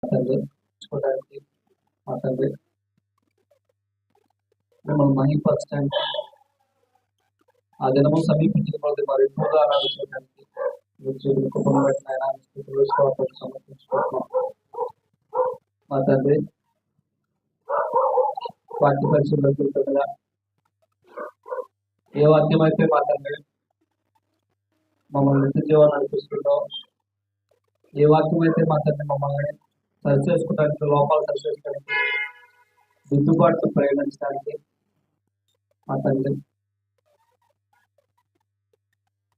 తండ్రి చూడడానికి మా తండ్రి మిమ్మల్ని మహింపరచడానికి ఆ దినము సమీపించిన కొద్ది మరి ఎక్కువగా ఆరాధించడానికి మీరు చేతులు కుటుంబం పెట్టిన స్థితిలో సమర్పించుకుంటున్నాం మా తండ్రి. వాక్య పరిశీలనకు వెళ్తుండగా ఏ వాక్యం అయితే మా తండ్రి మమ్మల్ని నిత్య జీవాన్ని నడిపిస్తుందో, ఏ వాక్యం అయితే మా తండ్రి మమ్మల్ని సరి చేసుకోవడానికి, లోపాలు సరి చేసుకోవడానికి, దిద్దుబాట్లు ప్రయోగించడానికి మా తండ్రి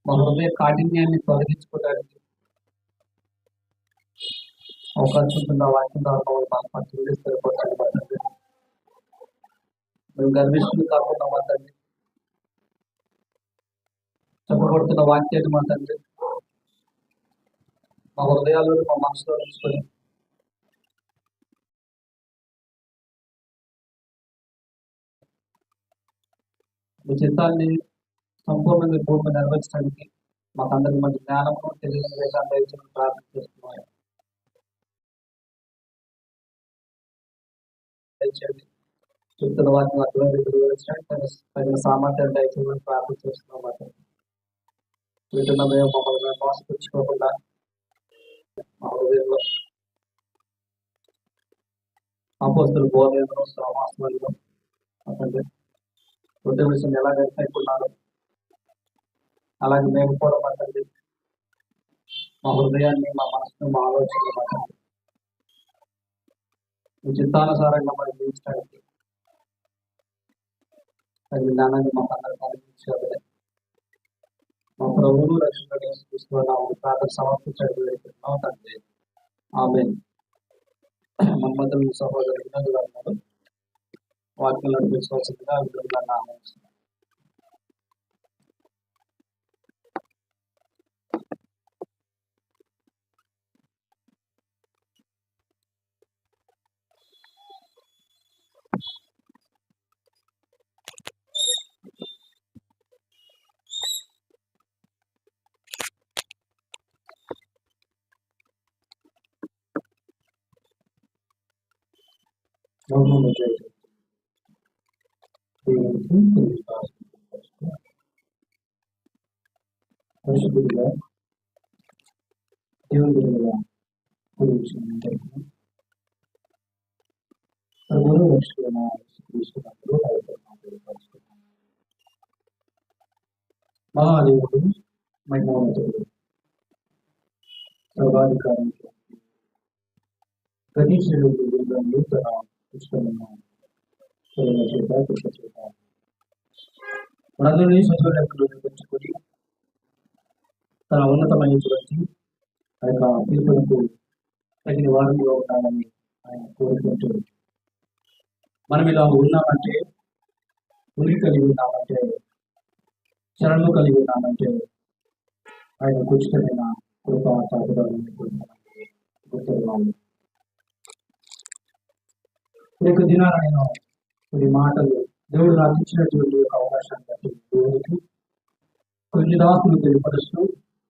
మా హృదయ కాఠిన్యాన్ని తొలగించుకోవడానికి అవకాశం ఉంటుంది. ఆ వాక్యం ద్వారా మాకు స్థిరపరచండి మా తండ్రి. మేము గర్విష్ఠులు కాకుండా మా తండ్రి చెప్పబడుతున్న వాక్యాన్ని మా తండ్రి మా హృదయాల్లో మా మనసులో ఉంచుకొని మీ చిత్తాన్ని సంపూర్ణంగా భూమి నెరవేర్చడానికి మాకందరికి మంచి జ్ఞానము తెలియని వేదాన్ని దయచేసి ప్రార్థన చేస్తున్నాం. దయచేయండి చెప్తున్న వాటిని అర్థమైతే వివరించడానికి తగిన సామర్థ్యాన్ని దయచేయమని ప్రార్థన చేస్తున్నాం. మాట వీటిలో మేము మమ్మల్ని మోసపుచ్చుకోకుండా మా హృదయంలో అపోస్తుల బోధనలో సమాసంలో అతన్ని వృద్ధ విషయం ఎలా వెళ్తాయికున్నారో అలాగే మేము కూడా మాట్లాడి మా హృదయాన్ని, మా మనసును, మా ఆలోచనలు మాట్లాడి మీ చిత్తానుసారంగా మనం జీవించడానికి తగిన జ్ఞానాన్ని మాకు అందరికీ అందించాలి. మా ప్రభువును రక్షకుడు తీసుకున్నాము ప్రార్థన సమర్పించడం తండ్రి. ఆమేన్. మన మధ్య సహోదరు వినోదులు అన్నారు వాక్యం నడిపించవలసిందిగా విధంగా ఆహ్వానిస్తున్నాను. పరిశుద్ధుడిగా దేవుడిగా మహాదేవుడు మహిమోన్నతుడు సర్వాధికారం గణేశుడు నూతన పుష్పమైన మనందరినీ సజీవులకు పెంచుకొని తన ఉన్నతమైనటువంటి ఆ యొక్క తీర్పులకు తగిన వారంలో ఉండాలని ఆయన కోరుకుంటూ మనం ఇలా ఉన్నామంటే, ఉనికి కలిగి ఉన్నామంటే, శరణు కలిగి ఉన్నామంటే ఆయన ఉచితమైన కృప కాపుదలని గుర్తున్నాము. ఈ యొక్క దినాన నేను కొన్ని మాటలు దేవుడు నాకు ఇచ్చినటువంటి ఒక అవకాశాన్ని బట్టి దేవుడికి కొన్ని దాసులు తెలియపరుస్తూ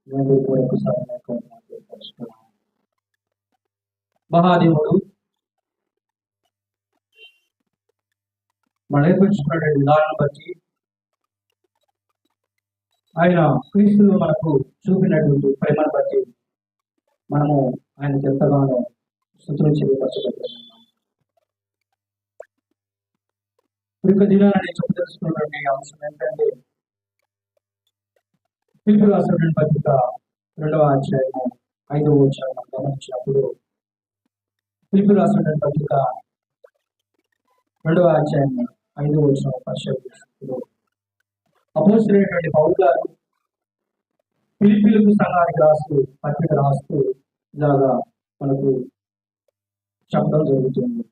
నేను ఒకసారి తెలియపరుస్తున్నాను. మహాదేవుడు మనం ఏర్పరచుకున్న విధానం బట్టి ఆయన క్రీస్తులు మనకు చూపినటువంటి ప్రేమను బట్టి మనము ఆయన ఎంతగానో స్తుతులు చెల్లించబడుతున్నాం. ఈ దినాన్ని చెప్పదలుచుకున్నటువంటి అంశం ఏంటంటే ఫిలిప్పీయులకు రాసిన పత్రిక 2వ అధ్యాయము 5వ వచనం గమనించినప్పుడు ఫిలిప్పీయులకు రాసిన పత్రిక 2వ అధ్యాయము 5వ వచనం పరిశీలించినప్పుడు అపోస్తలుడైనటువంటి పౌలు గారు ఫిలిప్పీయులకు సంఘానికి రాస్తూ పత్రిక రాస్తూ ఇలాగా మనకు చెప్పడం జరుగుతుంది.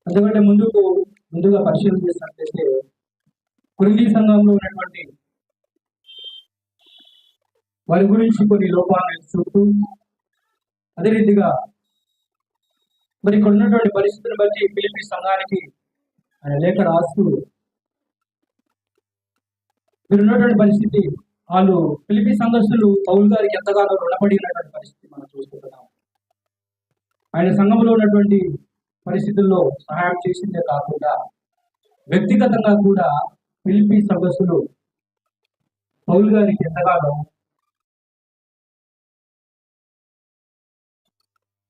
ఎందుకంటే ముందుగా పరిశీలన చేసినట్లయితే కొరింథీ సంఘంలో ఉన్నటువంటి వారి గురించి కొన్ని లోపాలను చూస్తూ అదే రీతిగా మరి ఇక్కడ ఉన్నటువంటి పరిస్థితులను బట్టి ఫిలిప్పీ సంఘానికి ఆయన లేఖ రాస్తూ మీరు ఉన్నటువంటి పరిస్థితి వాళ్ళు ఫిలిప్పీ సంఘస్థులు పౌలు గారికి ఎంతగానో రుణపడి ఉన్నటువంటి పరిస్థితి మనం చూస్తున్నాం. ఆయన సంఘంలో ఉన్నటువంటి పరిస్థితుల్లో సహాయం చేసిందే కాకుండా వ్యక్తిగతంగా కూడా ఫిలిప్పీ సంఘస్థులు పౌలు గారికి ఎంతగానో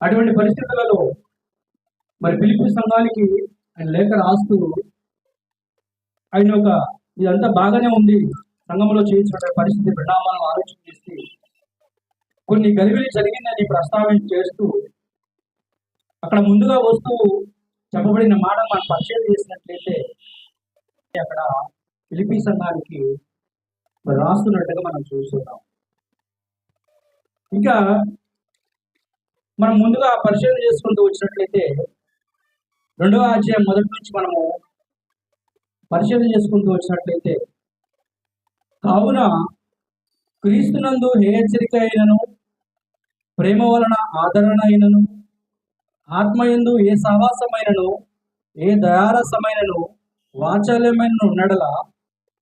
అటువంటి పరిస్థితులలో మరి ఫిలిప్పీ సంఘానికి ఆయన లేఖ రాస్తూ ఆయన ఒక ఇదంతా బాగానే ఉంది, సంఘంలో చేయించిన పరిస్థితి పరిణామాలను ఆలోచన చేసి కొన్ని గలిబిలి జరిగిందని ప్రస్తావన చేస్తూ అక్కడ ముందుగా వస్తూ చెప్పబడిన మాట మనం పరిచయం చేసినట్లయితే అక్కడ ఫిలిప్పీ సంఘానికి రాస్తున్నట్టుగా మనం చూస్తున్నాం. ఇంకా మనం ముందుగా పరిశీలన చేసుకుంటూ వచ్చినట్లయితే 2వ అధ్యాయం మొదటి నుంచి మనము పరిశీలన చేసుకుంటూ వచ్చినట్లయితే, కావున క్రీస్తునందు ఏ హెచ్చరిక అయినను, ప్రేమ వలన ఆదరణ అయినను, ఆత్మయందు ఏ సహవాసమైనను, ఏ దయారసమైనను, వాచాల్యమైన ఉన్నడల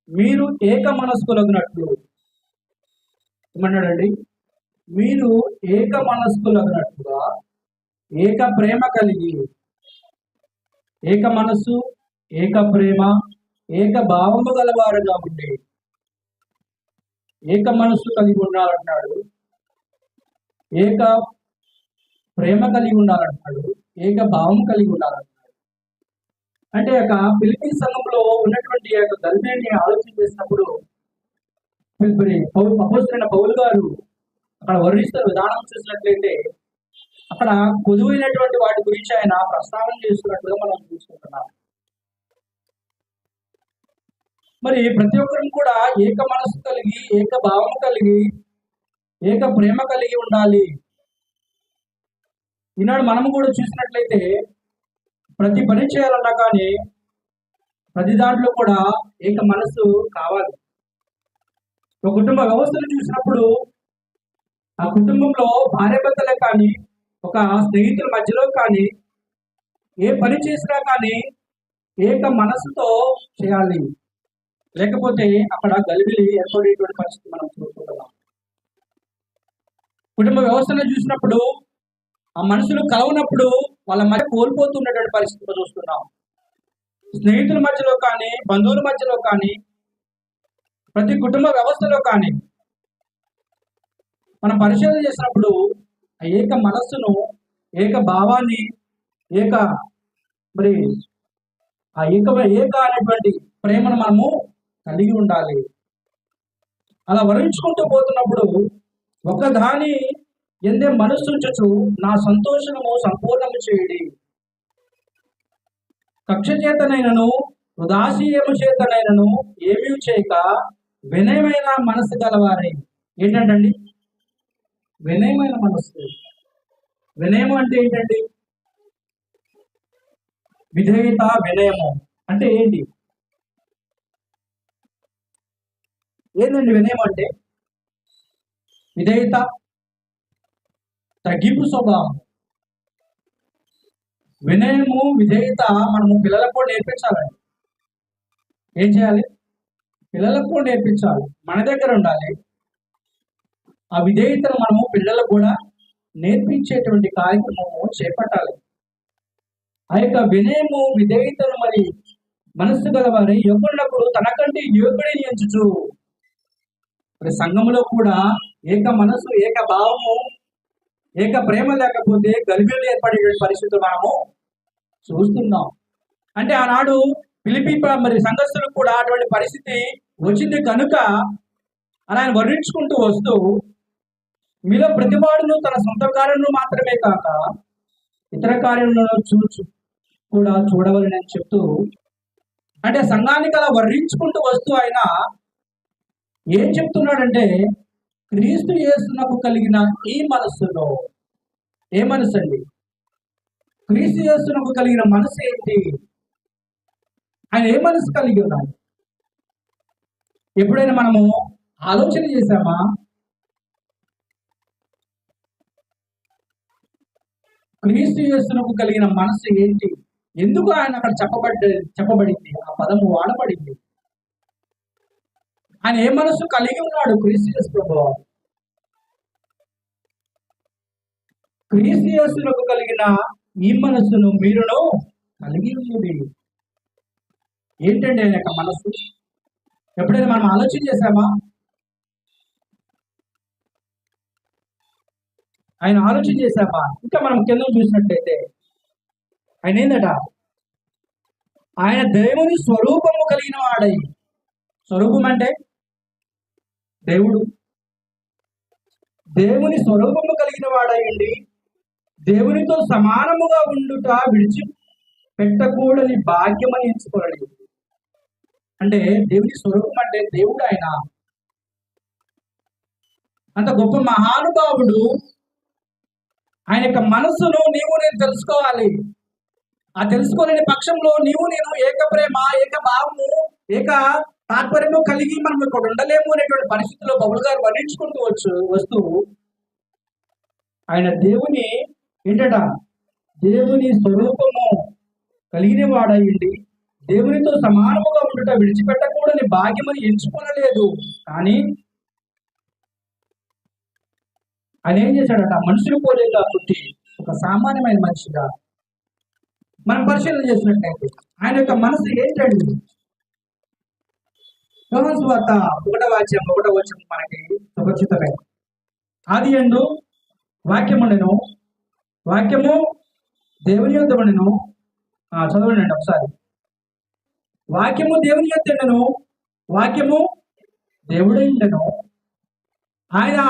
మీరు ఏక మనస్కులగినట్లు ఏమన్నాడండి? మీరు ఏక మనస్కులగినట్లుగా ఏక ప్రేమ కలిగి, ఏక మనస్సు, ఏక ప్రేమ, ఏక భావము గలవారుగా ఉండి, ఏక మనస్సు కలిగి ఉండాలంటున్నాడు, ఏక ప్రేమ కలిగి ఉండాలంటున్నాడు, ఏక భావం కలిగి ఉండాలంటున్నాడు. అంటే ఒక ఫిలిప్పీ సంఘంలో ఉన్నటువంటి యొక్క గల్బిని ఆలోచన చేసినప్పుడు అపోస్తలుడైన పౌలు గారు అక్కడ వర్ణిస్తున్న విధానం చూసినట్లయితే అక్కడ కొదువైనటువంటి వాటి గురించి ఆయన ప్రస్తావన చేస్తున్నట్టుగా మనం చూసుకుంటున్నాం. మరి ప్రతి ఒక్కరం కూడా ఏక మనసు కలిగి, ఏక భావం కలిగి, ఏక ప్రేమ కలిగి ఉండాలి. ఈనాడు మనము కూడా చూసినట్లయితే ప్రతి పని చేయాలన్నా కానీ ప్రతి దాంట్లో కూడా ఏక మనసు కావాలి. ఒక కుటుంబ వ్యవస్థను చూసినప్పుడు ఆ కుటుంబంలో భార్యాభర్తలే కానీ, ఒక స్నేహితుల మధ్యలో కానీ ఏ పని చేసినా కానీ ఏక మనసుతో చేయాలి, లేకపోతే అక్కడ గలిబిలి ఏర్పడేటువంటి పరిస్థితి మనం చూసుకుంటున్నాం. కుటుంబ వ్యవస్థను చూసినప్పుడు ఆ మనుషులు కలవనప్పుడు వాళ్ళ మధ్య కోల్పోతున్నటువంటి పరిస్థితి చూస్తున్నాం. స్నేహితుల మధ్యలో కానీ, బంధువుల మధ్యలో కానీ, ప్రతి కుటుంబ వ్యవస్థలో కానీ మనం పరిశోధన చేసినప్పుడు ఆ ఏక మనస్సును, ఏక భావాన్ని, ఏక మరి ఆ ఏక అనేటువంటి ప్రేమను మనము కలిగి ఉండాలి. అలా వరించుకుంటూ పోతున్నప్పుడు ఒకదాని ఎందే మనస్సు ఉంచు నా సంతోషము సంపూర్ణము చేయడి, కక్ష చేతనైనను ఉదాసీయము చేతనైనను ఏమీ చేయక వినయమైన మనసు గలవారై. ఏంటండి వినయమైన మనస్సు? వినయము అంటే ఏంటండి? విధేయత, వినయము అంటే ఏంటి? ఏంటండి వినయం అంటే? విధేయత, తగ్గింపు స్వభావం. వినయము, విధేయత మనము పిల్లలకు కూడా నేర్పించాలండి. ఏం చేయాలి? పిల్లలకు కూడా నేర్పించాలి. మన దగ్గర ఉండాలి. ఆ విధేయతను మనము పిల్లలకు కూడా నేర్పించేటువంటి కార్యక్రమము చేపట్టాలి. ఆ యొక్క వినయము, విధేయతను మరి మనస్సు గలవారి ఒకరినప్పుడు తనకంటే యోగుడిని ఎంచుచు. మరి సంఘంలో కూడా ఏక మనసు, ఏక భావము, ఏక ప్రేమ లేకపోతే గలిబిలి ఏర్పడే పరిస్థితులు మనము చూస్తున్నాం. అంటే ఆనాడు ఫిలిప్పీ మరి సంఘస్థులకు కూడా అటువంటి పరిస్థితి వచ్చింది కనుక ఆయన వర్ణించుకుంటూ వస్తూ మీలో ప్రతివాడును తన సొంత కార్యంలో మాత్రమే కాక ఇతర కార్యంలో కూడా చూడవలని అని చెప్తూ, అంటే సంఘానికి అలా వర్ణించుకుంటూ వస్తూ ఆయన ఏం చెప్తున్నాడంటే, క్రీస్తు యేసునకు కలిగిన ఈ మనస్సులో, ఏ మనసు అండి? క్రీస్తు యేసునకు కలిగిన మనసు ఏంటి? ఆయన ఏ మనసు కలిగి ఉన్నాడు? ఎప్పుడైనా మనము ఆలోచన చేశామా? క్రీస్తు యేసునకు కలిగిన మనసు ఏంటి? ఎందుకు ఆయన అక్కడ చెప్పబడింది? ఆ పదము వాడబడింది. ఆయన ఏ మనసు కలిగి ఉన్నాడు? క్రీస్తు యేసు ప్రభువు. క్రీస్తు యేసునకు కలిగిన ఈ మనస్సును మీరును కలిగి ఉంది. ఏంటండి ఆయన యొక్క మనస్సు? ఎప్పుడైనా మనం ఆలోచన చేశామా? ఆయన ఆలోచన చేశామా? ఇంకా మనం కింద చూసినట్లయితే ఆయన ఏందట? ఆయన దేవుని స్వరూపము కలిగిన వాడై. స్వరూపం అంటే దేవుడు. దేవుని స్వరూపము కలిగిన వాడయండి దేవునితో సమానముగా ఉండుట విడిచి పెట్టకూడని భాగ్యమని ఎంచుకోలేదు. అంటే దేవుని స్వరూపం అంటే దేవుడు. ఆయన అంత గొప్ప మహానుభావుడు. ఆయన యొక్క మనస్సును నీవు నేను తెలుసుకోవాలి. ఆ తెలుసుకోలేని పక్షంలో నీవు నేను ఏక ప్రేమ, ఏక భావము, ఏక తాత్పర్యము కలిగి మనం ఇక్కడ ఉండలేము అనేటువంటి పరిస్థితుల్లో బబుల్ గారు వర్ణించుకుంటూ వస్తూ ఆయన దేవుని ఏంటట? దేవుని స్వరూపము కలిగిన వాడయ్యండి దేవునితో సమానముగా ఉండుట విడిచిపెట్టకూడని భాగ్యమని ఎంచుకోనలేదు. కానీ ఆయన ఏం చేశాడట? మనుషులు పోలేగా పుట్టి ఒక సామాన్యమైన మనిషిగా మనం పరిశీలన చేసినట్లయితే ఆయన యొక్క మనసు ఏంటండి? యోహాను సువార్త 1:1 మనకి సుపరిచితమే. ఆది యందు వాక్యముండెను, వాక్యము దేవుని యొద్ద ఉండెను. చదవండి ఒకసారి. వాక్యము దేవుని యొద్ద ఉండెను, వాక్యము దేవుడై ఉండెను. ఆయన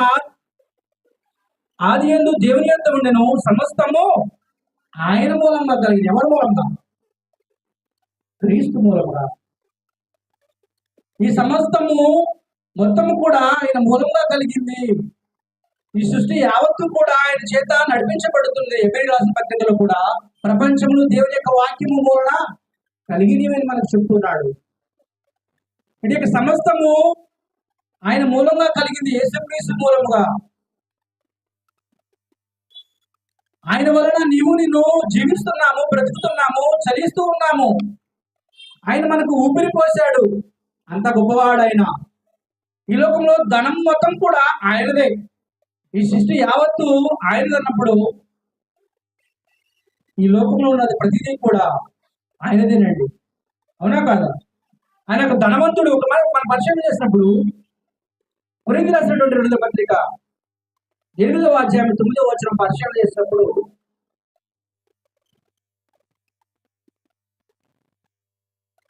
ఆది యందు దేవుని యొద్ద ఉండెను. సమస్తము ఆయన మూలంగా కలిగింది. ఎవరి మూలంగా? క్రీస్తు మూలంగా. ఈ సమస్తము మొత్తము కూడా ఆయన మూలంగా కలిగింది. ఈ సృష్టి యావత్తు కూడా ఆయన చేత నడిపించబడుతుంది. ఎబ్రీ రాసిన పత్రికలో కూడా ప్రపంచంలో దేవుని యొక్క వాక్యము మూలన కలిగినవని మనకు చెప్తున్నాడు. ఇది యొక్క సమస్తము ఆయన మూలంగా కలిగింది. యేసుక్రీస్తు మూలముగా. ఆయన వలన నీవు నిన్ను జీవిస్తున్నాము, బ్రతుకుతున్నాము, చలిస్తూ ఉన్నాము. ఆయన మనకు ఊపిరి పోశాడు. అంత గొప్పవాడైన ఈ లోకంలో ధనం మొత్తం కూడా ఆయనదే. ఈ సృష్టి యావత్తు ఆయనదన్నప్పుడు ఈ లోకంలో ఉన్నది ప్రతిదీ కూడా ఆయనదేనండి. అవునా కాదా? ఆయన ఒక ధనవంతుడు. ఒక మనం పరిచయం చేసినప్పుడు కొరింథీయులకు రాసినటువంటి 2వ పత్రిక 8వ అధ్యాయం 9వ వచనం పరిచయం చేసినప్పుడు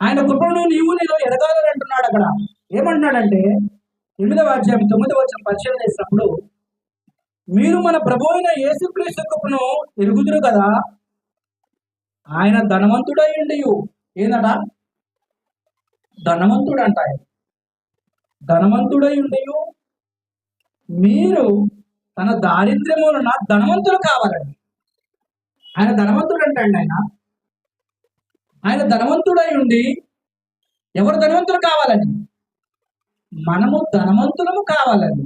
ఆయన కృపను నీవు నేను ఎదగాలని అంటున్నాడు. అక్కడ ఏమంటున్నాడంటే 8వ అధ్యాయం 9వ వచనం పరిచయం చేసినప్పుడు మీరు మన ప్రభు అయిన యేసుక్రీస్తు కృపను ఎరుగుదురు కదా. ఆయన ధనవంతుడై ఉండి ఏందట? ధనవంతుడు అంట. ధనవంతుడై ఉండి మీరు తన దారిద్ర్యములన ధనవంతులు కావాలండి. ఆయన ధనవంతుడు అంటండి. ఆయన ధనవంతుడై ఉండి ఎవరు ధనవంతులు కావాలని? మనము ధనవంతులము కావాలని.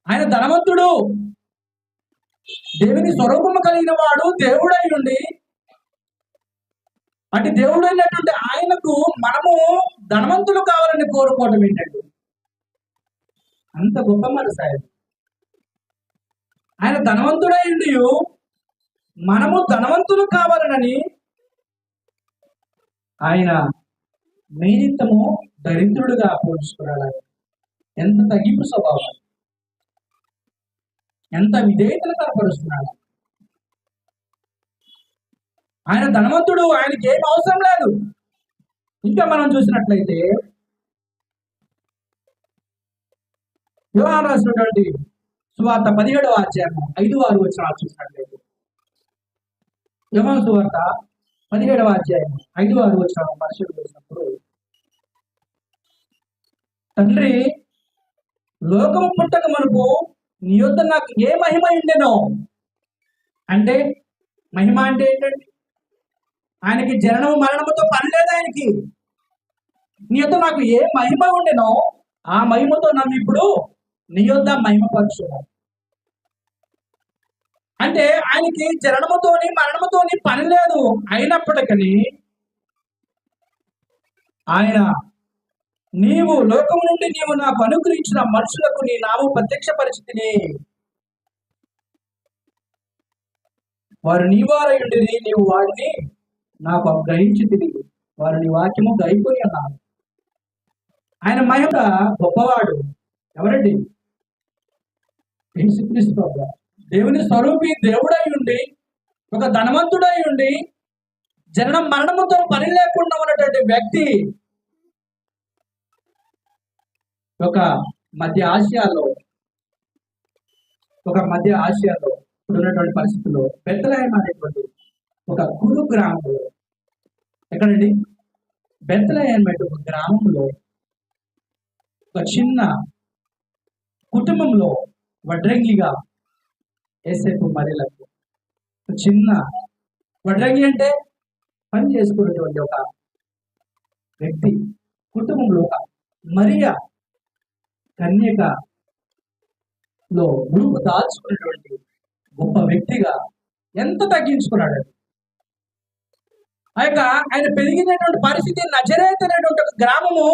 ఆయన ధనవంతుడు, దేవుని స్వరూపము కలిగిన వాడు, దేవుడై ఉండి అటు దేవుడైనటువంటి ఆయనకు మనము ధనవంతులు కావాలని కోరుకోవడం ఏంటండి? అంత గొప్ప మనసు ఆయన. ఆయన ధనవంతుడై ఉండి మనము ధనవంతులు కావాలని ఆయన నిమిత్తము దరిద్రుడుగా పోల్చుకున్నాడు. ఎంత తగ్గింపు స్వభావం, ఎంత విధేయతను కనపరుస్తున్నాడు. ఆయన ధనవంతుడు, ఆయనకి ఏం అవసరం లేదు. ఇంకా మనం చూసినట్లయితే యోహాను రాసినటువంటి సువార్త 17వ అధ్యాయం 5-6 వచనాలు చూసినట్లయితే యోహాను సువార్త 17వ అధ్యాయం 5-6 వచనాలు పరిశీలన చేసినప్పుడు తండ్రి లోకము పుట్టక మనకు నీ యొద్ద నాకు ఏ మహిమ ఉండేనో. అంటే మహిమ అంటే ఏంటండి? ఆయనకి జననము మరణముతో పని లేదు. ఆయనకి నీ యొద్ద నాకు ఏ మహిమ ఉండేనో ఆ మహిమతో నన్ను ఇప్పుడు నీ యొద్ద మహిమపరచును. అంటే ఆయనకి జననముతోని మరణముతోని పని లేదు. అయినప్పటికీ ఆయన నీవు లోకము నుండి నీవు నాకు అనుగ్రహించిన మనుషులకు నీ నామం ప్రత్యక్ష పరిస్థితిని వారు నీ వారయుండి నీవు వారిని నాకు గ్రహించింది, వారు నీ వాక్యము గైకొని అన్నారు. ఆయన మహిమ గొప్పవాడు. ఎవరండి? యేసుక్రీస్తు ప్రభువు. దేవుని స్వరూపి దేవుడై ఉండి, ఒక ధనవంతుడై ఉండి, జననం మరణముతో పని లేకుండా ఉన్నటువంటి వ్యక్తి ఒక మధ్య ఆసియాలో ఉన్నటువంటి పరిస్థితుల్లో బెత్లెహేమ్ అనేటువంటి ఒక కురు గ్రామంలో, ఎక్కడండి? బెత్లెహేమ్ అనే ఒక గ్రామంలో ఒక చిన్న కుటుంబంలో వడ్రంగిగా యేసేపు మరియలకు, చిన్న వడ్రంగి అంటే పని చేసుకునేటువంటి ఒక వ్యక్తి కుటుంబంలో ఒక మరియా కన్యకలో గురుపు దాల్చుకున్నటువంటి గొప్ప వ్యక్తిగా ఎంత తగ్గించుకున్నాడు. ఆయన పెరిగినటువంటి పరిస్థితి నజరేతు అనేటువంటి ఒక గ్రామము,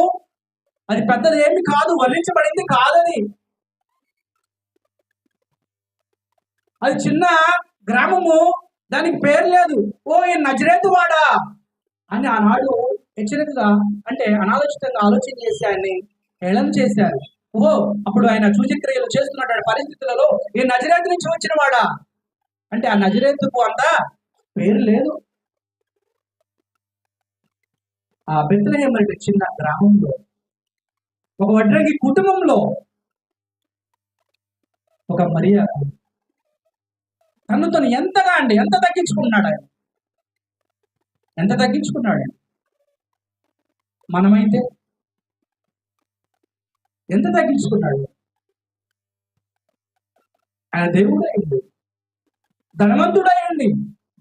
అది పెద్దది ఏమి కాదు, వర్ణించబడింది కాదని. అది చిన్న గ్రామము, దానికి పేరు లేదు. ఓ ఈ నజరేతు వాడా అని ఆనాడు హెచ్చరికగా, అంటే అనాలోచితంగా ఆలోచన చేసి ఆయన్ని హేళన చేశారు. ఓహో, అప్పుడు ఆయన సూచక్రియలు చేస్తున్నటువంటి పరిస్థితులలో ఈ నజరేతు నుంచి వచ్చిన వాడా అంటే ఆ నజరేతుకు అంత పేరు లేదు. ఆ బెత్లెహేమ్ అంటే చిన్న గ్రామంలో ఒక వడ్రంగి కుటుంబంలో ఒక మరియా తను ఎంతగా ఎంత తగ్గించుకున్నాడు ఆయన, ఎంత తగ్గించుకున్నాడు. మనమైతే ఎంత తగ్గించుకున్నాడు. ఆయన దేవుడైంది, ధనవంతుడైంది,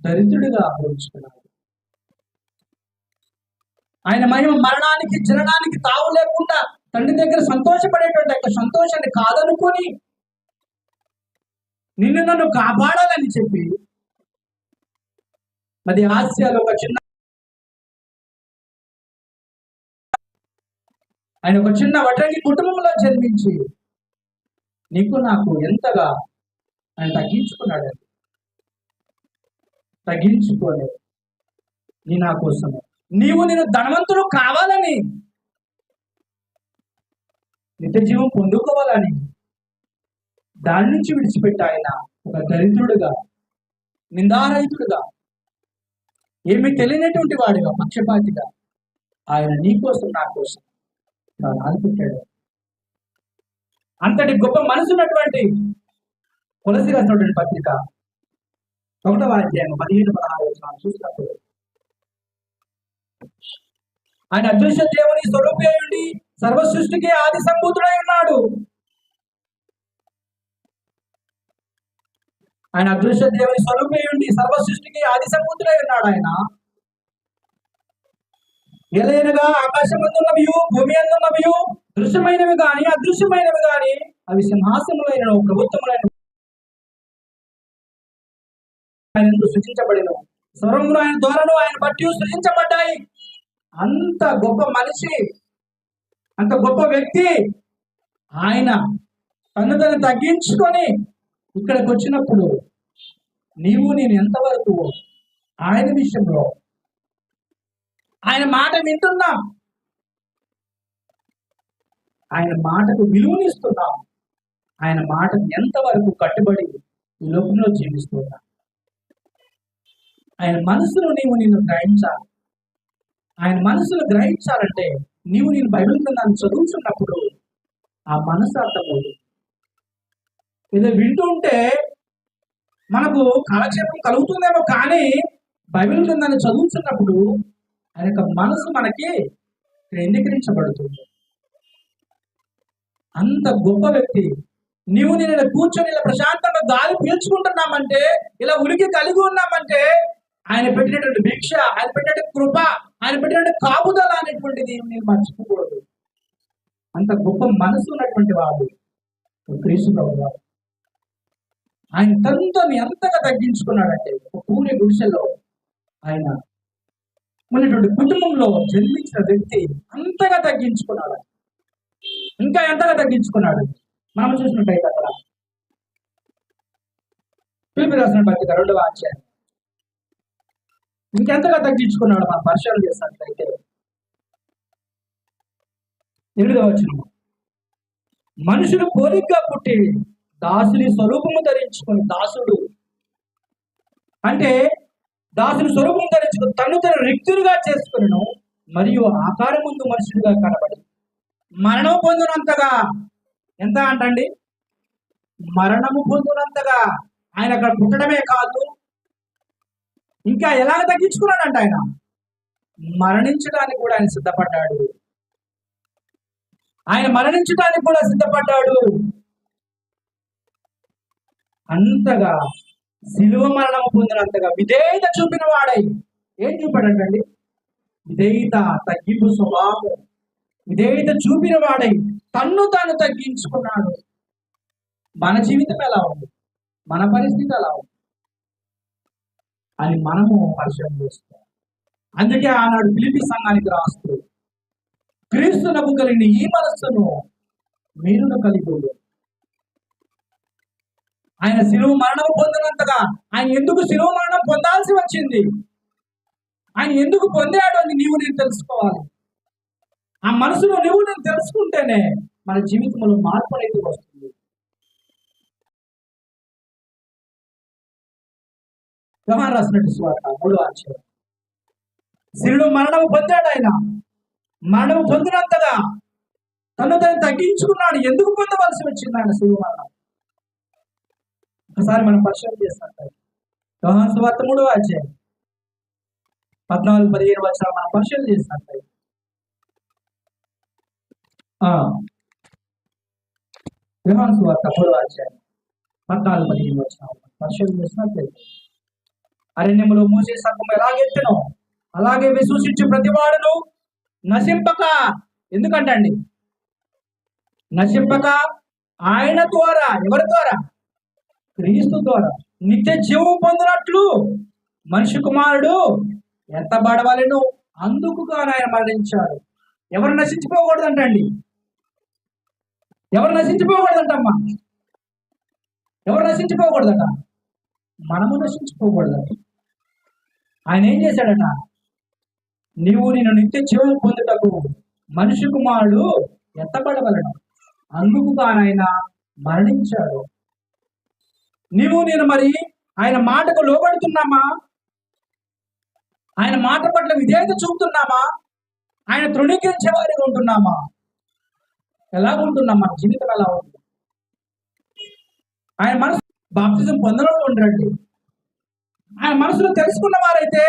దరిద్రుడిగా ఆలోచించుకున్నాడు. ఆయన మహిమ మరణానికి జననానికి తావు లేకుండా తండ్రి దగ్గర సంతోషపడేటువంటి యొక్క సంతోషాన్ని కాదనుకొని నిన్ను నన్ను కాపాడాలని చెప్పి మరి ఆసియాలో ఒక చిన్న ఆయన ఒక చిన్న వడ్రంగి కుటుంబంలో జన్మించి నీకు నాకు ఎంతగా ఆయన తగ్గించుకున్నాడు. తగ్గించుకోలే నీ నా కోసమే, నేను ధనవంతుడు కావాలని, నిత్య జీవం పొందుకోవాలని దాని నుంచి విడిచిపెట్టి ఆయన ఒక దరిద్రుడుగా, నిందారహితుడుగా, ఏమీ తెలియనటువంటి వాడిగా, పక్షపాతిగా ఆయన నీ కోసం నా కోసం ప్రాణాలు పెట్టాడు. అంతటి గొప్ప మనసు ఉన్నటువంటి కొలసి రాసినటువంటి పత్రిక 1వ అధ్యాయం 15-16 చూసినప్పుడు ఆయన అదృశ్య దేవుని స్వరూపి అయి ఉండి సర్వ సృష్టికి ఆది సంభూతుడై ఉన్నాడు. ఆయన అదృశ్య దేవుని స్వరూపి అయి ఉండి సర్వ సృష్టికి ఆది సంభూతుడై ఉన్నాడు. ఆయన ఎలైనగా ఆకాశమందున్నవి భూమి అందున్నవి, దృశ్యమైనవి గాని అదృశ్యమైనవి గాని, అవి సింహాసనములైన ప్రభుత్వములైన ఆయన సృష్టించబడిన స్వరములు ఆయన ద్వారాను ఆయన బట్టి సృష్టించబడ్డాయి. అంత గొప్ప మనిషి, అంత గొప్ప వ్యక్తి ఆయన తను తగ్గించుకొని ఇక్కడికి వచ్చినప్పుడు నీవు నేను ఎంతవరకు ఆయన విషయంలో ఆయన మాట వింటున్నాం, ఆయన మాటకు విలువనిస్తున్నాం, ఆయన మాటకు ఎంతవరకు కట్టుబడి ఈ లోకంలో జీవిస్తున్నా. ఆయన మనసును నిన్ను గ్రహించాలి. ఆయన మనసును గ్రహించాలంటే నేను బైబిల్ గ్రంథాన్ని చదువుతున్నప్పుడు ఆ మనసు అర్థమవుతుంది. ఏదో వింటూ ఉంటే మనకు కాలక్షేపం కలుగుతుందేమో, కానీ బైబిల్ గ్రంథాన్ని చదువుతున్నప్పుడు ఆయన యొక్క మనసు మనకి కేంద్రీకరించబడుతుంది. అంత గొప్ప వ్యక్తి. నేను కూర్చొని ఇలా ప్రశాంతంగా గాలి పీల్చుకుంటున్నామంటే, ఇలా ఉనికి కలిగి ఉన్నామంటే ఆయన పెట్టినటువంటి భిక్ష, ఆయన పెట్టినటువంటి కృప, ఆయన పెట్టినటువంటి కాపుదల అనేటువంటిది నేను మర్చిపోకూడదు. అంత గొప్ప మనసు ఉన్నటువంటి వాడు క్రీస్తు ప్రభువు. ఆయన తనతో ఎంతగా తగ్గించుకున్నాడంటే, ఒక పూరి గుడిసెలో ఆయన ఉన్నటువంటి కుటుంబంలో జన్మించిన వ్యక్తి అంతగా తగ్గించుకున్నాడు. ఇంకా ఎంతగా తగ్గించుకున్నాడు మనం చూసినట్టయితే అక్కడ ఫిలిప్పీ రాసిన పత్రిక 2వ అధ్యాయం ఇంకెంతగా తగ్గించుకున్నాడు మనం పరిశీలన చేసినట్లయితే 8వ వచనం, మనుషులు పోలికగా పుట్టి దాసుని స్వరూపము ధరించుకొని, దాసుడు అంటే దాసుని స్వరూపం ధరించుకుని తను రిక్తులుగా చేసుకును, మరియు ఆకారం ముందు మనుషులుగా కనబడి మరణం పొందినంతగా, ఎంత అంటండి, మరణము పొందినంతగా ఆయన అక్కడ పుట్టడమే కాదు, ఇంకా ఎలాగ తగ్గించుకున్నాడంట, ఆయన మరణించడానికి కూడా ఆయన సిద్ధపడ్డాడు. ఆయన మరణించడానికి కూడా సిద్ధపడ్డాడు. అంతగా శిలువ మరణము పొందినంతగా విధేయత చూపిన వాడై ఏం చూపాడంటండి, విధేయత, తగ్గింపు స్వభావం, విధేయత చూపిన వాడై తన్ను తాను తగ్గించుకున్నాడు. మన జీవితం ఎలా ఉంది, మన పరిస్థితి ఎలా ఉంది అని మనము పరిశీలన చేస్తాం. అందుకే ఆనాడు ఫిలిప్పీ సంఘానికి రాస్తూ, క్రీస్తునకు కలిగిన ఈ మనస్సును మీరును కలిగి ఉంది. ఆయన శిలువ మరణం పొందినంతగా, ఆయన ఎందుకు శిలువ మరణం పొందాల్సి వచ్చింది, ఆయన ఎందుకు పొందాడు అని నీవు నేను తెలుసుకోవాలి. ఆ మనసులో నువ్వు నేను తెలుసుకుంటేనే మన జీవితంలో మార్పు అనేది వస్తుంది. యోహాను రాసినట్టు సువార్త 3వ అధ్యాయం, శిలువ మరణం పొందాడు. ఆయన మరణం పొందినంతగా తను తగ్గించుకున్నాడు. ఎందుకు పొందవలసి వచ్చింది ఆయన శిలువ మరణం? ఒకసారి మనం పరిశీలన చేస్తాం. యోహాను సువార్త 3వ అధ్యాయం 14-15 వచనాలు మనం పరిశీలన చేస్తాం. యోహాను సువార్త 3వ అధ్యాయం 14-15 వచనాలు పరిశీలన చేసినట్లయితే, అరణ్యములో మోసే సర్పం ఎలాగెత్తనో అలాగే విశ్వసించు ప్రతివాడును నశింపక, ఎందుకంటండి నశింపక ఆయన ద్వారా, ఎవరి ద్వారా, క్రీస్తు ద్వారా నిత్య జీవం పొందినట్లు మనిషి కుమారుడు ఎత్తబడవలెను, అందుకు గాను ఆయన మరణించాడు. ఎవరు నశించిపోకూడదంటండి, ఎవరు నశించిపోకూడదంటమ్మా, ఎవరు నశించిపోకూడదట, మనము నశించిపోకూడదట. ఆయన ఏం చేశాడట, నీవు నేను నిత్య జీవం పొందుటకు మనిషి కుమారుడు ఎత్తబడవలను, అందుకు ఆయన మరణించాడు. నీవు నేను మరి ఆయన మాటకు లోబడుతున్నామా, ఆయన మాట పట్ల విధేయత చూపుతున్నామా, ఆయన తృణీకరించే వారిగా ఉంటున్నామా, ఎలా ఉంటున్నాం, మన జీవితం ఎలా ఉంది? ఆయన మనసు బాప్తిజం పొందడం ఉండరండి. ఆయన మనసులో తెలుసుకున్న వారైతే,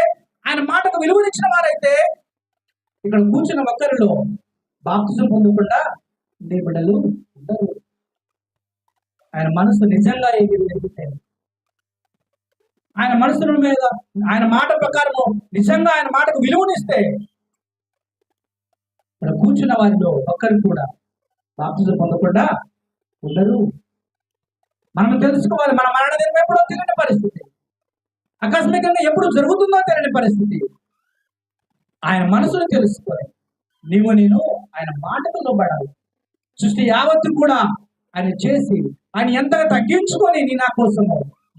ఆయన మాటకు విలువనిచ్చిన వారైతే ఇక్కడ కూర్చున్న ఒక్కరిలో బాప్తిజం పొందకుండా నీ బిడ్డలు ఉండరు. ఆయన మనసు నిజంగా ఏమి జరిగితే, ఆయన మనసుల మీద ఆయన మాట ప్రకారము నిజంగా ఆయన మాటకు విలువనిస్తే ఇక్కడ కూర్చున్న వారిలో ఒక్కరు కూడా బాప్తిజం పొందకుండా ఉండరు. మనం తెలుసుకోవాలి, మన మరణ దినం ఎప్పుడో తెలియని పరిస్థితి, ఆకస్మికంగా ఎప్పుడు జరుగుతుందో తెలియని పరిస్థితి. ఆయన మనసును తెలుసుకొని నీవు నేను ఆయన మాటకు లోబడాలి. సృష్టి యావత్తు కూడా ఆయన చేసి, ఆయన ఎంతగా తగ్గించుకొని నీ నా కోసము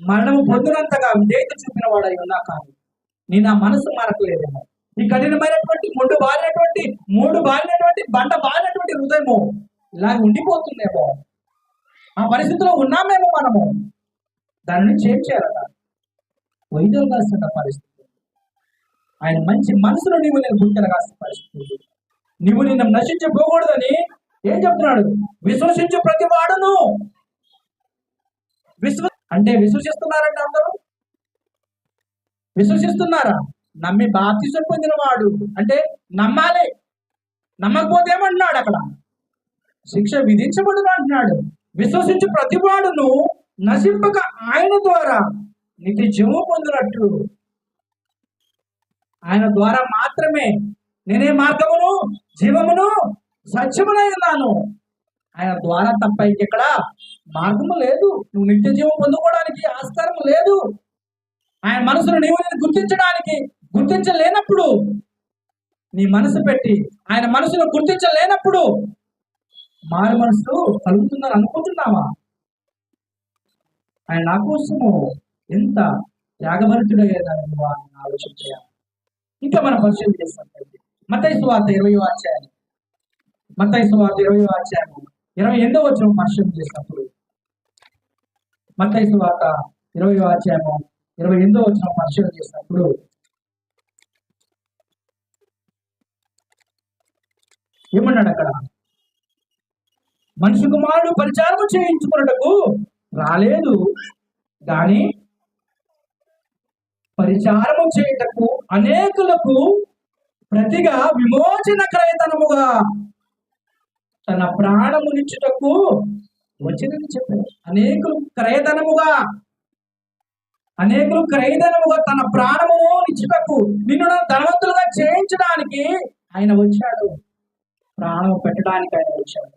మరణము పొందినంతగా విధేయత చూపిన వాడై ఉన్నా కానీ నీ నా మనసు మారట్లేదేమో. ఈ కఠినమైనటువంటి మూడు బారినటువంటి బండ బారినటువంటి హృదయము ఇలాగ ఉండిపోతుందేమో, ఆ పరిస్థితిలో ఉన్నామేమో మనము. దాని నుంచి ఏం చేయాలట, వైదొలగాల్సిన పరిస్థితి. ఆయన మంచి మనసులో నీవు నేను గుర్తిరగాల్సిన పరిస్థితి. నీవు నిన్ను నశించబోకూడదని ఏం చెప్తున్నాడు, విశ్వసించు ప్రతి వాడును. అంటే విశ్వసిస్తున్నారంటే అందరూ విశ్వసిస్తున్నారా? నమ్మి బాప్తిసం పొందిన వాడు అంటే నమ్మాలి. నమ్మకపోతే ఏమంటున్నాడు, అక్కడ శిక్ష విధించబడును అంటున్నాడు. విశ్వసించు ప్రతి వాడును నశింపక ఆయన ద్వారా నిత్య జీవం పొందినట్లు. ఆయన ద్వారా మాత్రమే నేనే మార్గమును జీవమును సత్యమునై ఉన్నాను. ఆయన ద్వారా తప్ప ఇంకెక్కడ మార్గము లేదు. నువ్వు నిత్య జీవం పొందుకోవడానికి ఆస్కారం లేదు. ఆయన మనసును నీవు నేను గుర్తించలేనప్పుడు, నీ మనసు పెట్టి ఆయన మనసును గుర్తించలేనప్పుడు మారు మనసు కలుగుతుందని అనుకుంటున్నావా? ఆయన నా కోసము ఎంత త్యాగభరితుడయ్యేదాన్ని నువ్వు అని ఆలోచన చేయాలి. ఇంకా మనం పరిశీలన చేసినట్లయితే మత్తయి సువార్త 20వ అధ్యాయం, మత్తయి సువార్త 20వ అధ్యాయం 28వ వచనం పరిశీలన చేసినప్పుడు, మత్తయి సువార్త 20వ అధ్యాయం 28వ వచనం పరిశీలన చేసినప్పుడు ఏమన్నాడు అక్కడ? మనిషి కుమారుడు పరిచారము చేయించుకున్నటకు రాలేదు కానీ పరిచారము చేయుటకు అనేకులకు ప్రతిగా విమోచన క్రయధనముగా తన ప్రాణమునిచ్చుటకు వచ్చిందని చెప్పారు. అనేకులు క్రయధనముగా తన ప్రాణము ఇచ్చుటకు, నిన్ను ధనవంతులుగా చేయించడానికి ఆయన వచ్చాడు. ప్రాణం పెట్టడానికి ఆయన వచ్చాడు.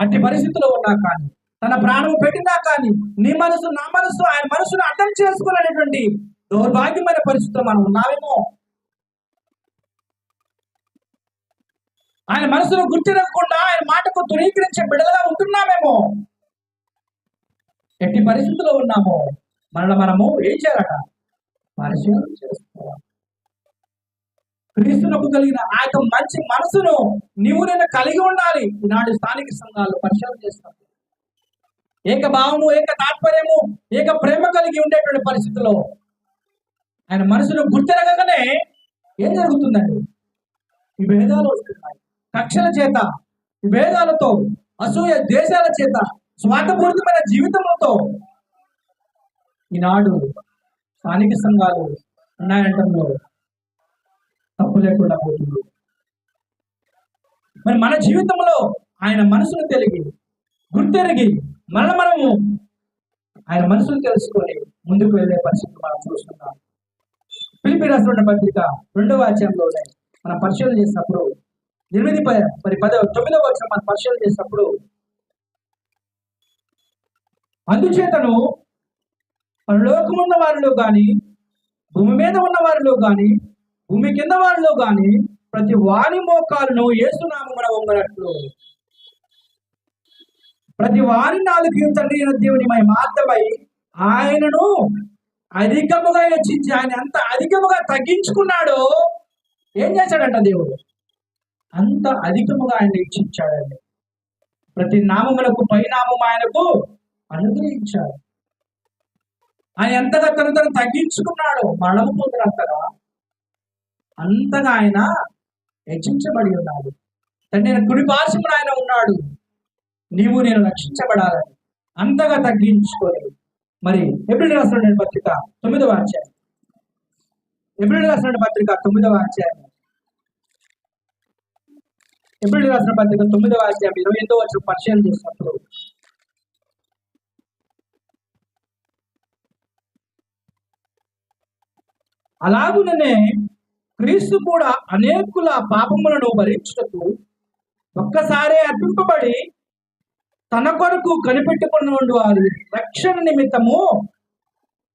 అట్టి పరిస్థితిలో ఉన్నా కానీ, తన ప్రాణం పెట్టినా కానీ, నీ మనసు నా మనసు ఆయన మనసును అర్థం చేసుకోలేనటువంటి దౌర్భాగ్యమైన పరిస్థితిలో మనం ఉన్నామేమో. ఆయన మనసును గుర్తిరగకుండా ఆయన మాటకు తునీకరించే బిడ్డలుగా ఉంటున్నామేమో. ఎట్టి పరిస్థితిలో ఉన్నామో మనము ఏం చేయాలట? పరిశీలన చేసుకోవాలి. క్రీస్తునకు కలిగిన ఆ యొక్క మంచి మనసును నేను కలిగి ఉండాలి. ఈనాడు స్థానిక సంఘాలు పరిశీలన చేస్తున్నప్పుడు ఏక భావము, ఏక తాత్పర్యము, ఏక ప్రేమ కలిగి ఉండేటువంటి పరిస్థితుల్లో ఆయన మనసును గుర్తిరగగానే ఏం జరుగుతుందండి? ఈ భేదాలు వస్తున్నాయి. కక్షల చేత, ఈ భేదాలతో, అసూయ దేశాల చేత, స్వార్థపూరితమైన జీవితంతో ఈనాడు స్థానిక సంఘాలు ఉన్నాయంటంలో తప్పు లేకుండా పోతుంది. మరి మన జీవితంలో ఆయన మనసును తెలిగి గుర్తెరిగి మనము ఆయన మనసును తెలుసుకొని ముందుకు వెళ్ళే పరిస్థితి మనం చూస్తున్నాం. ఫిలిప్పీ రాసిన పత్రిక 2వ అధ్యాయంలోనే మనం పరిశీలన చేసినప్పుడు 9వ వచనం మనం పరిశీలన చేసినప్పుడు, అందుచేతను పరలోకమున్న వారిలో కానీ, భూమి మీద ఉన్న వారిలో కానీ, భూమి కింద వారిలో కానీ ప్రతి వాని మోకాలను యేసునామమున వంగనట్లు, ప్రతి వారి నాలుగు తండ్రి అయిన దేవుని మహిమార్థమై ఆయనను అధికముగా హెచ్చించి, ఆయన ఎంత అధికముగా తగ్గించుకున్నాడో ఏం చేశాడంట దేవుడు? అంత అధికముగా ఆయన హెచ్చించాడండి. ప్రతి నామములకు పైనామం ఆయనకు అనుగ్రహించాడు. ఆయన ఎంతగా తను తగ్గించుకున్నాడో, మరణము పొందినంతగా అంతగా ఆయన హెచ్చించబడి ఉన్నాడు. తండ్రి కుడి పార్శ్వమున ఆయన ఉన్నాడు. నీవు నేను రక్షించబడాలని అంతగా తగ్గించుకొని, మరి ఎబ్రిల్ రాసిన పత్రిక 9వ అధ్యాయం, ఎబ్రిల్ రాసిన పత్రిక 9వ అధ్యాయం, ఎబ్రిల్ రాసిన పత్రిక 9వ అధ్యాయం 28వ వచనం పరిశీలన చేసినప్పుడు, అలాగుననే క్రీస్తు కూడా అనేకుల పాపములను భరించుటకు ఒక్కసారే అర్పింపబడి తన కొరకు కనిపెట్టుకుని వారు రక్షణ నిమిత్తము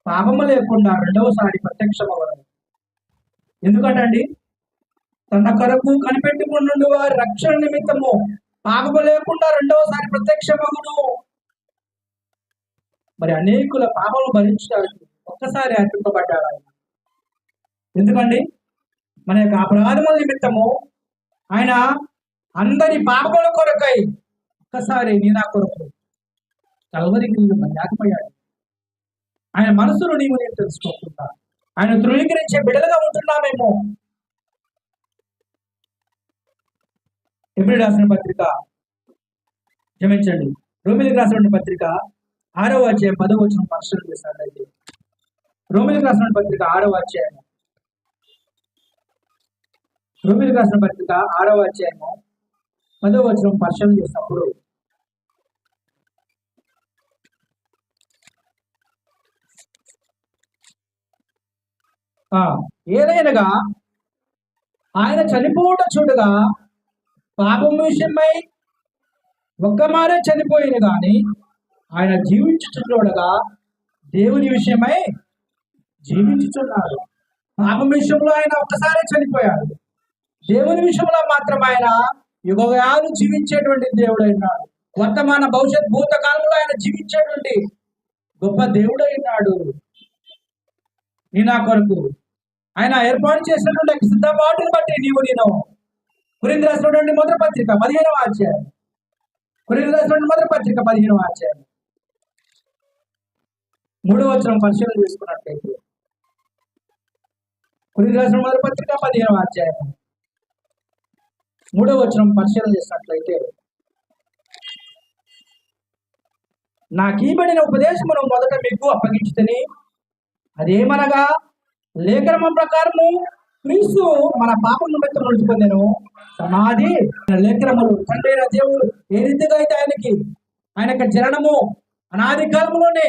పాపము లేకుండా రెండవసారి ప్రత్యక్షమవడం. ఎందుకంటండి? తన కొరకు కనిపెట్టుకుని వారి రక్షణ నిమిత్తము పాపము లేకుండా రెండవసారి ప్రత్యక్షమగును. మరి అనేకుల పాపము భరించడానికి ఒక్కసారి అర్పింపబడ్డాడు ఆయన. ఎందుకండి? మన యొక్క అపరాధముల నిమిత్తము ఆయన అందరి పాపముల కొరకై ఒక్కసారి నీ నా కొరకు కల్వరికి లేకపోయాడు. ఆయన మనసును నీవు నేను తెలుసుకోకుండా ఆయన ధృవీకరించే బిడ్డలుగా ఉంటున్నామేమో. ఎబ్రిల్ రాసిన పత్రిక, క్షమించండి, రోమిలికి రాసిన పత్రిక 6వ అధ్యాయం 10వ వచనం పరిశీలన చేసినట్లయితే, రోమిలికి రాసిన పత్రిక 6వ అధ్యాయం, రోమిలికి రాసిన పత్రిక 6వ అధ్యాయము 10వ వచనం పరిశీలన చేసినప్పుడు, ఏదైనగా ఆయన చనిపోవట చూడగా పాపం విషయమై ఒక్కమారే చనిపోయింది కానీ ఆయన జీవించుచుండగా దేవుని విషయమై జీవించుచున్నాడు. పాపం విషయంలో ఆయన ఒక్కసారే చనిపోయాడు. దేవుని విషయంలో మాత్రం ఆయన యుగాలు జీవించేటువంటి దేవుడు అయినాడు. వర్తమాన భవిష్యత్ భూతకాలంలో ఆయన జీవించేటువంటి గొప్ప దేవుడు అయినాడు. నీ నా కొరకు ఆయన ఏర్పాటు చేసినటువంటి సిద్ధపాటును బట్టి నేను కొరింథీ రాసినటువంటి మొదటి పత్రిక 15వ అధ్యాయం, కొరింథీ రాసినటువంటి మొదటి పత్రిక 15వ అధ్యాయం 3వ వచనం పరిశీలన చేసుకున్నట్లయితే, కొరింథీ రాసిన మొదటి పత్రిక 15వ అధ్యాయం 3వ వచనం పరిశీలన చేసినట్లయితే, నాకీబడిన ఉపదేశమును మొదట మీకు అప్పగించుతని, అదేమనగా లేఖనము ప్రకారము క్రీస్తు మన పాపం నిమిత్తం మృతి పొందెను, సమాధి లేఖనములు తండ్రి అయిన దేవుడు ఏ రీతిగా అయితే ఆయన యొక్క జననము అనాది కాలంలోనే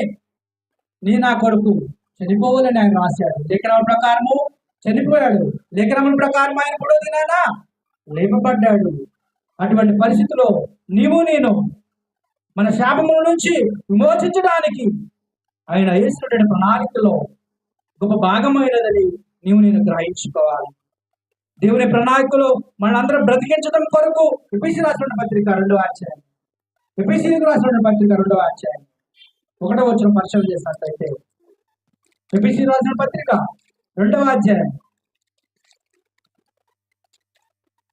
నీ నా కొరకు చనిపోవాలని ఆయన రాశాడు. లేఖనముల ప్రకారము చనిపోయాడు, లేఖనముల ప్రకారం ఆయన 3వ దినాన లేపబడ్డాడు. అటువంటి పరిస్థితిలో నీవు నేను మన శాపముల నుంచి విమోచించడానికి ఆయన వేసినటువంటి ప్రణాళికలో గొప్ప భాగమైనదని నీవు నేను గ్రహించుకోవాలి. దేవుని ప్రణాళికలో మనందరం బ్రతికించడం కొరకు ఎఫెసీ రాసిన పత్రిక 2వ అధ్యాయం, ఎఫెసీ రాసిన పత్రిక 2వ అధ్యాయం 1వ వచనం పరిశీలన చేసినట్లయితే, ఎఫెసీ రాసిన పత్రిక 2వ అధ్యాయం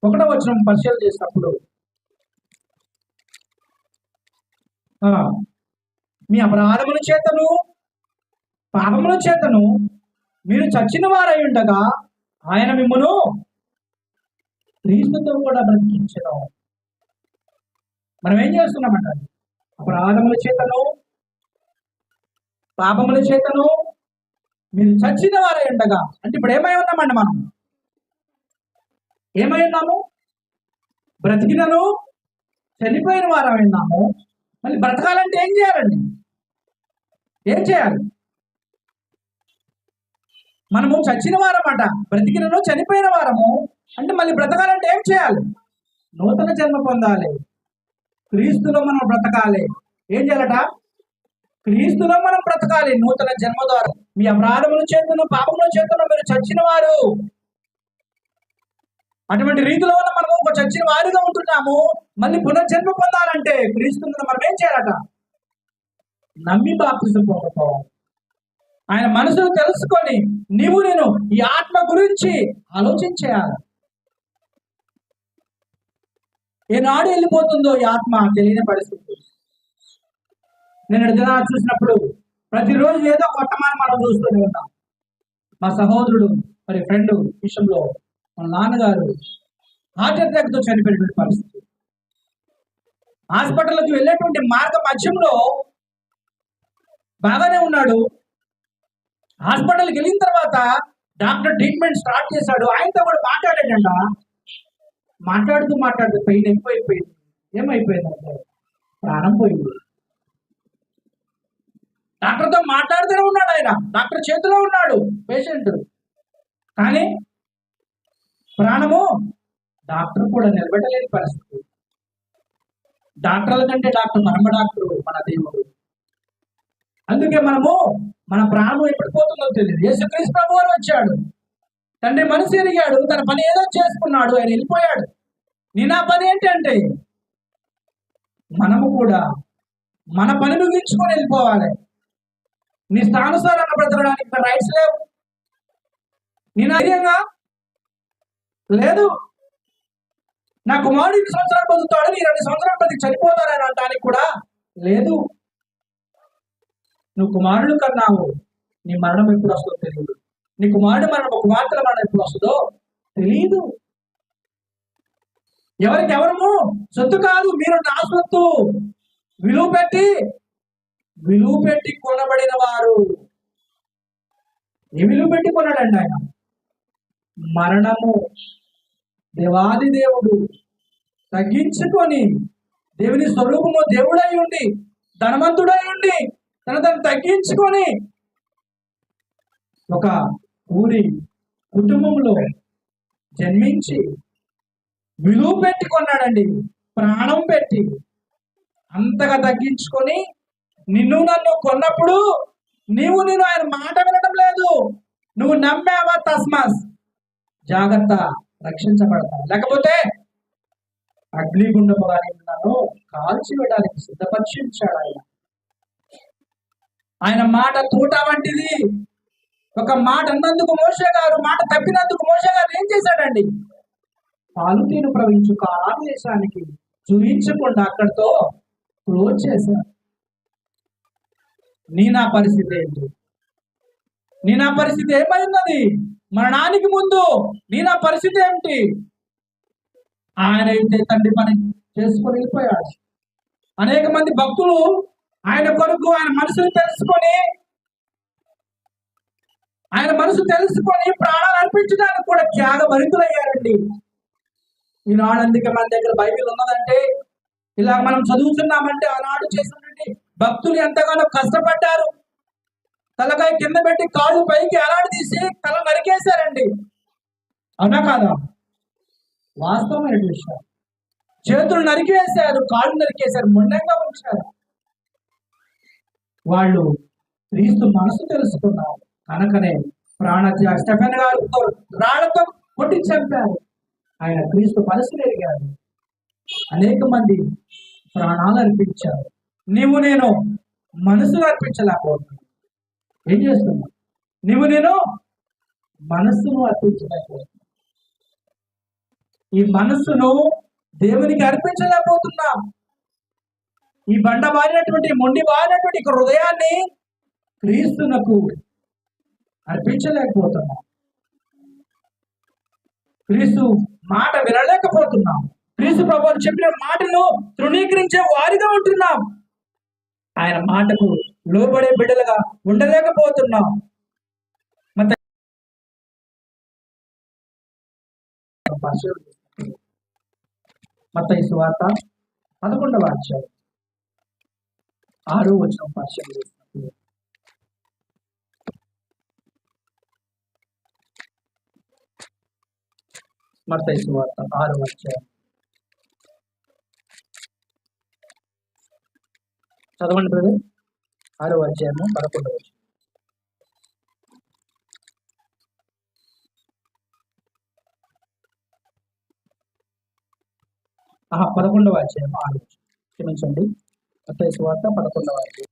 1వ వచనం పరిశీలన చేసినప్పుడు, మీ అపరాధముల చేతను పాపముల చేతను మీరు చచ్చిన వారై ఉండగా ఆయన మిమ్మను క్రీస్తుతో కూడా బ్రతికించడం. మనం ఏం చేస్తున్నామంట? అపరాధముల చేతను పాపముల చేతను మీరు చచ్చిన వారై ఉండగా, అంటే ఇప్పుడు ఏమై ఉన్నామండి? మనం ఏమై ఉన్నాము? బ్రతికినను చనిపోయిన వారమై ఉన్నాము. మళ్ళీ బ్రతకాలంటే ఏం చేయాలండి? ఏం చేయాలి? మనము చచ్చిన వారమాట, బ్రతికినను చనిపోయిన వారము. అంటే మళ్ళీ బ్రతకాలంటే ఏం చేయాలి? నూతన జన్మ పొందాలి, క్రీస్తులో మనం బ్రతకాలి. ఏం చేయాలట? క్రీస్తులో మనం బ్రతకాలి నూతన జన్మ ద్వారా. మీ అపరాధముల చేతను పాపముల చేతను మీరు చచ్చిన వారు. అటువంటి రీతిలో మనము ఒక చచ్చిన వారుగా ఉంటున్నాము. మళ్ళీ పునర్జన్మ పొందాలంటే క్రీస్తుని మనం ఏం చేయాలట? నమ్మి బాప్తిసం పొందుకోవాలి. ఆయన మనసును తెలుసుకొని నీవు నేను ఈ ఆత్మ గురించి ఆలోచించేయాలి. ఏనాడు వెళ్ళిపోతుందో ఈ ఆత్మ తెలియని పరిస్థితి. నేను జనాలు చూసినప్పుడు ప్రతిరోజు ఏదో కొట్టమని మనం చూస్తూనే ఉన్నాం. మా సహోదరుడు మరి ఫ్రెండ్ విషయంలో మన నాన్నగారు హార్ట్ అటాక్తో చనిపోయినటువంటి పరిస్థితి. హాస్పిటల్కి వెళ్ళేటువంటి మార్గ మధ్యంలో బాగానే ఉన్నాడు. హాస్పిటల్కి వెళ్ళిన తర్వాత డాక్టర్ ట్రీట్మెంట్ స్టార్ట్ చేశాడు. ఆయనతో కూడా మాట్లాడాడంట. మాట్లాడుతూ పెయిన్ ఎక్కువైపోయింది. ఏమైపోయిందంటే ప్రాణం పోయింది. డాక్టర్తో మాట్లాడుతూనే ఉన్నాడు ఆయన. డాక్టర్ చేతిలో ఉన్నాడు పేషెంట్, కానీ ప్రాణము డాక్టర్ కూడా నిలబెట్టలేని పరిస్థితి. డాక్టర్ల కంటే పరమ డాక్టరు మన దేవుడు. అందుకే మనము మన ప్రాణం ఎప్పుడు పోతుందో తెలియదు. యేసుక్రీస్తు ప్రభువు వారు వచ్చాడు, తండ్రి మనసు ఎరిగాడు, తన పని ఏదో చేసుకున్నాడు, ఆయన వెళ్ళిపోయాడు. నీ నా పని ఏంటంటే మనము కూడా మన పని ముగించుకొని వెళ్ళిపోవాలి. నీ స్థానుసారంగా బ్రతకడానికి రైట్స్ లేవు. నీ ధైర్యంగా లేదు. నా కుమారుడు 2 సంవత్సరాలు బతుకుతాడు, నీ 2 సంవత్సరాలు బతికి చనిపోతారని అనడానికి కూడా లేదు. నువ్వు కుమారుడు కన్నావు, నీ మరణం ఎప్పుడు వస్తుందో తెలియదు. నీ కుమారుడు మరణం, కుమార్తెల మరణం ఎప్పుడు వస్తుందో తెలియదు. ఎవరికెవరము సొత్తు కాదు, మీరు నా సొత్తు. విలువ పెట్టి కొనబడిన వారు. ఏ విలువ పెట్టి కొన్నాడండి ఆయన? మరణము. దేవాది దేవుడు తగ్గించుకొని, దేవుని స్వరూపము దేవుడై ఉండి, ధనవంతుడై ఉండి తను తగ్గించుకొని ఒక ఊరి కుటుంబంలో జన్మించి విలువ పెట్టి కొన్నాడండి. ప్రాణం పెట్టి అంతగా తగ్గించుకొని నిన్ను నన్ను కొన్నప్పుడు నేను ఆయన మాట వినడం లేదు. నువ్వు నమ్మావా? తస్మాస్ జాగ్రత్త, రక్షించబడతావు. లేకపోతే అగ్నిగుండము నన్ను కాల్చివేయడానికి సిద్ధపరిచి ఉంచాడు ఆయన. ఆయన మాట తూట వంటిది. ఒక మాట అన్నందుకు మోషే గారు, మాట తప్పినందుకు మోషే గారు ఏం చేశాడండి? పాలు తేనె ప్రవహించు కానాను దేశానికి చూపించకుండా అక్కడితో క్లోజ్ చేశారు. నా పరిస్థితి ఏంటి? నా పరిస్థితి ఏమైంది? మరణానికి ముందు నా పరిస్థితి ఏమిటి? ఆయన అయితే తండ్రి పని చేసుకొని వెళ్ళిపోయాడు. అనేక మంది భక్తులు ఆయన కొరకు ఆయన మనసును తెలుసుకొని ప్రాణాలు అర్పించడానికి కూడా త్యాగభరితులయ్యారండి. ఈనాడు అందుకే మన దగ్గర బైబిల్ ఉన్నదంటే, ఇలా మనం చదువుతున్నామంటే ఆనాడు చేసినటువంటి భక్తులు ఎంతగానో కష్టపడ్డారు. తలకాయ కింద పెట్టి కాళ్ళు పైకి తీసి తల నరికేశారండి. అవునా కాదా? వాస్తవమైన విషయం. చేతులు నరికేశారు, కాళ్ళు నరికేశారు, మొండంగా ఉంచారు. వాళ్ళు క్రీస్తు మనసు తెలుసుకున్నారు కనుకనే ప్రాణత్యాగ స్టెఫెన్ గారితో రాళ్లతో కొట్టి చంపారు. ఆయన క్రీస్తు మనసును ఎరిగారు. అనేక మంది ప్రాణాలు అర్పించారు. నేను మనసును అర్పించలేకపోతున్నాను. ఏం చేస్తున్నా? నేను మనస్సును అర్పించలేకపోతున్నా. ఈ మనస్సును దేవునికి అర్పించలేకపోతున్నా. ఈ బండ బారినటువంటి, మొండి బారినటువంటి హృదయాన్ని క్రీస్తునకు అర్పించలేకపోతున్నా. క్రీస్తు మాట వినలేకపోతున్నాం. క్రీస్తు ప్రభువు చెప్పిన మాటను తృణీకరించే వారిగా ఉంటున్నాం. ఆయన మాటకు లోబడే బిడ్డలుగా ఉండలేకపోతున్నాం. మత్తయి సువార్త 11వ అధ్యాయం 6వ వచనం పరిశీలన చేస్తున్నప్పుడు, మత్తయి సువార్త 6వ అధ్యాయం చదవండి బ్రదర్. 6వ అధ్యాయము 11వ వచనం. 11వ అధ్యాయం 6వ వచనం. క్షమించండి. మత్తయి సువార్త 11వ అధ్యాయం